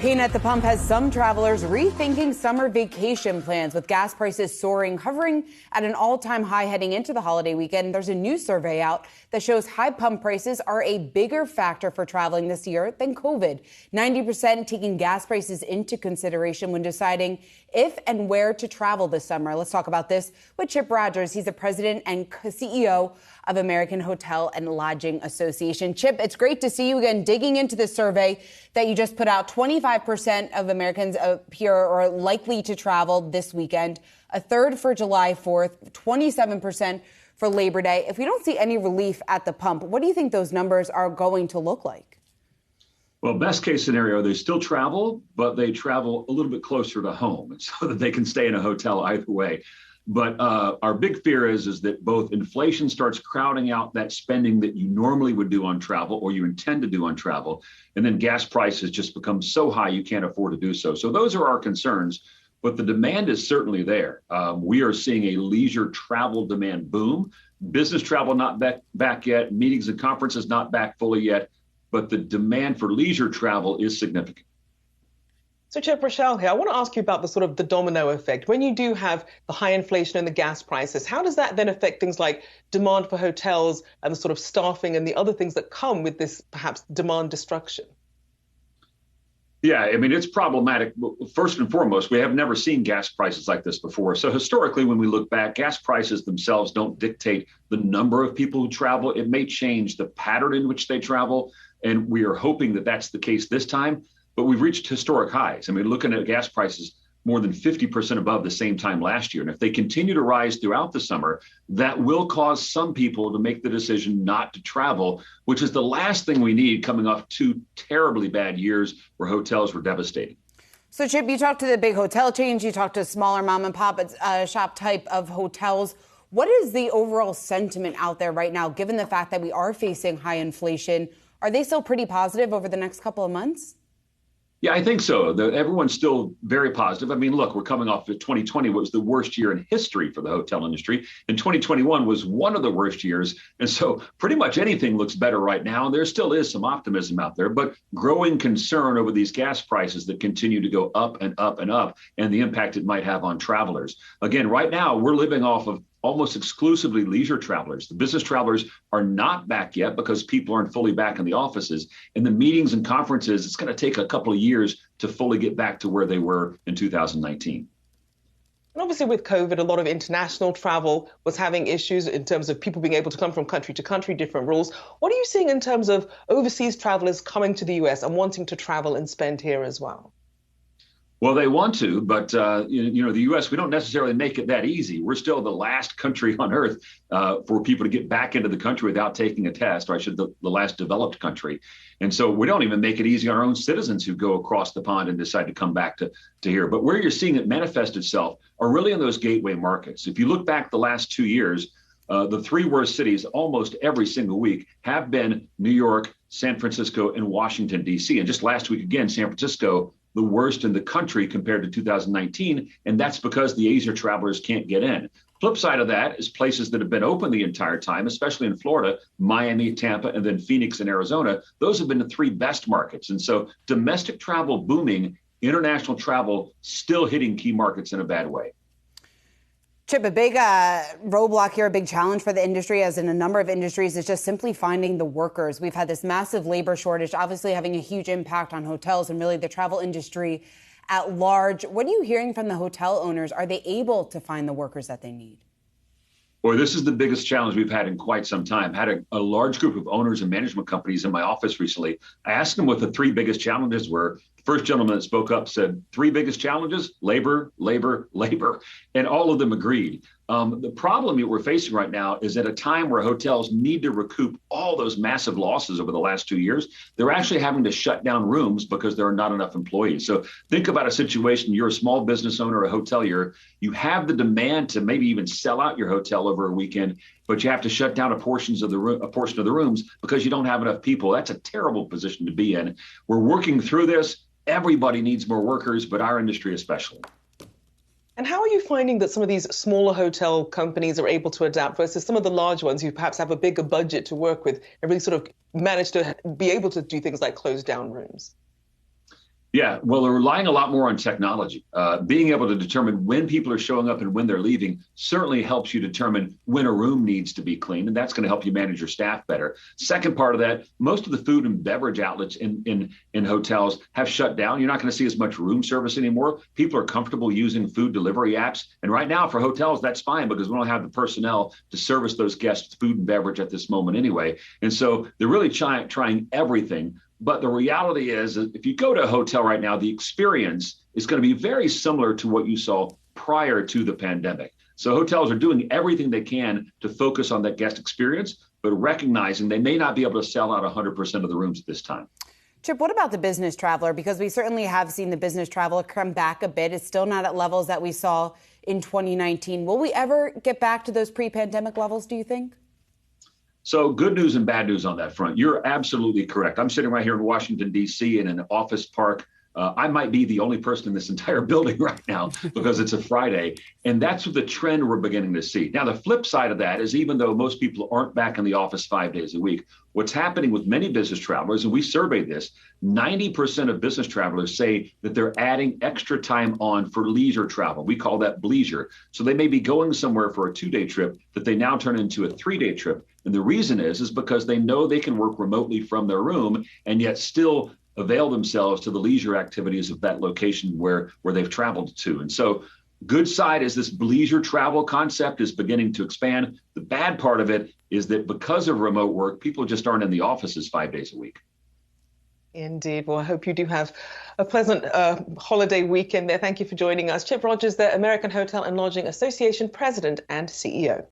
Pain at the pump has some travelers rethinking summer vacation plans with gas prices soaring, hovering at an all-time high heading into the holiday weekend. There's a new survey out that shows high pump prices are a bigger factor for traveling this year than COVID. 90% taking gas prices into consideration when deciding if and where to travel this summer. Let's talk about this with Chip Rogers. He's the president and CEO of American Hotel and Lodging Association. Chip, it's great to see you again digging into the survey that you just put out. 25% of Americans appear or are likely to travel this weekend, a third for July 4th, 27% for Labor Day. If we don't see any relief at the pump, what do you think those numbers are going to look like? Well, best case scenario, they still travel, but they travel a little bit closer to home so that they can stay in a hotel either way. But our big fear is that both inflation starts crowding out that spending that you normally would do on travel or you intend to do on travel, and then gas prices just become so high you can't afford to do so. So those are our concerns, but the demand is certainly there. We are seeing a leisure travel demand boom. Business travel not back yet, meetings and conferences not back fully yet, but the demand for leisure travel is significant. So, Chip, Rachelle here. I want to ask you about the domino effect. When you do have the high inflation and the gas prices, how does that then affect things like demand for hotels and the sort of staffing and the other things that come with this perhaps demand destruction? Yeah, I mean, it's problematic. First and foremost, we have never seen gas prices like this before. So historically, when we look back, gas prices themselves don't dictate the number of people who travel. It may change the pattern in which they travel. And we are hoping that that's the case this time. But we've reached historic highs. I mean, looking at gas prices more than 50% above the same time last year. And if they continue to rise throughout the summer, that will cause some people to make the decision not to travel, which is the last thing we need coming off two terribly bad years where hotels were devastating. So, Chip, you talked to the big hotel chains, you talked to smaller mom and pop shop type of hotels. What is the overall sentiment out there right now, given the fact that we are facing high inflation? Are they still pretty positive over the next couple of months? Yeah, I think so. Everyone's still very positive. I mean, look, we're coming off of 2020, which was the worst year in history for the hotel industry. And 2021 was one of the worst years. And so pretty much anything looks better right now. And there still is some optimism out there, but growing concern over these gas prices that continue to go up and up and up and the impact it might have on travelers. Again, right now, we're living off of almost exclusively leisure travelers. The business travelers are not back yet because people aren't fully back in the offices. And the meetings and conferences, it's going to take a couple of years to fully get back to where they were in 2019. And obviously with COVID, a lot of international travel was having issues in terms of people being able to come from country to country, different rules. What are you seeing in terms of overseas travelers coming to the US and wanting to travel and spend here as well? Well, they want to, but the U.S., we don't necessarily make it that easy. We're still the last country on earth for people to get back into the country without taking a test, or I should the last developed country. And so we don't even make it easy on our own citizens who go across the pond and decide to come back to here. But where you're seeing it manifest itself are really in those gateway markets. If you look back the last 2 years, the three worst cities almost every single week have been New York, San Francisco, and Washington, D.C. And just last week, again, San Francisco, the worst in the country compared to 2019, and that's because the Asia travelers can't get in. Flip side of that is places that have been open the entire time, especially in Florida, Miami, Tampa, and then Phoenix and Arizona. Those have been the three best markets. And so domestic travel booming, international travel still hitting key markets in a bad way. Chip, a big roadblock here, a big challenge for the industry, as in a number of industries, is just simply finding the workers. We've had this massive labor shortage, obviously having a huge impact on hotels and really the travel industry at large. What are you hearing from the hotel owners? Are they able to find the workers that they need? Boy, this is the biggest challenge we've had in quite some time. Had a large group of owners and management companies in my office recently. I asked them what the three biggest challenges were. The first gentleman that spoke up said, three biggest challenges, labor, labor, labor. And all of them agreed. The problem that we're facing right now is at a time where hotels need to recoup all those massive losses over the last 2 years, they're actually having to shut down rooms because there are not enough employees. So think about a situation, you're a small business owner, a hotelier, you have the demand to maybe even sell out your hotel over a weekend, but you have to shut down a portion of the rooms because you don't have enough people. That's a terrible position to be in. We're working through this. Everybody needs more workers, but our industry especially. And how are you finding that some of these smaller hotel companies are able to adapt versus some of the large ones who perhaps have a bigger budget to work with and really sort of manage to be able to do things like close down rooms? Yeah, well, they're relying a lot more on technology. Being able to determine when people are showing up and when they're leaving certainly helps you determine when a room needs to be cleaned, and that's going to help you manage your staff better. Second part of that, most of the food and beverage outlets in hotels have shut down. You're not going to see as much room service anymore. People are comfortable using food delivery apps, and right now for hotels, that's fine because we don't have the personnel to service those guests food and beverage at this moment anyway. And so they're really trying everything. But the reality is, if you go to a hotel right now, the experience is going to be very similar to what you saw prior to the pandemic. So hotels are doing everything they can to focus on that guest experience, but recognizing they may not be able to sell out 100% of the rooms at this time. Chip, what about the business traveler? Because we certainly have seen the business traveler come back a bit. It's still not at levels that we saw in 2019. Will we ever get back to those pre-pandemic levels, do you think? So good news and bad news on that front. You're absolutely correct. I'm sitting right here in Washington, D.C. in an office park. I might be the only person in this entire building right now because it's a Friday. And that's the trend we're beginning to see. Now, the flip side of that is even though most people aren't back in the office 5 days a week, what's happening with many business travelers, and we surveyed this, 90% of business travelers say that they're adding extra time on for leisure travel. We call that bleisure. So they may be going somewhere for a 2-day trip that they now turn into a 3-day trip. And the reason is because they know they can work remotely from their room and yet still avail themselves to the leisure activities of that location where they've traveled to. And so good side is this bleisure travel concept is beginning to expand. The bad part of it is that because of remote work, people just aren't in the offices 5 days a week. Indeed. Well, I hope you do have a pleasant holiday weekend there. Thank you for joining us. Chip Rogers, the American Hotel and Lodging Association President and CEO.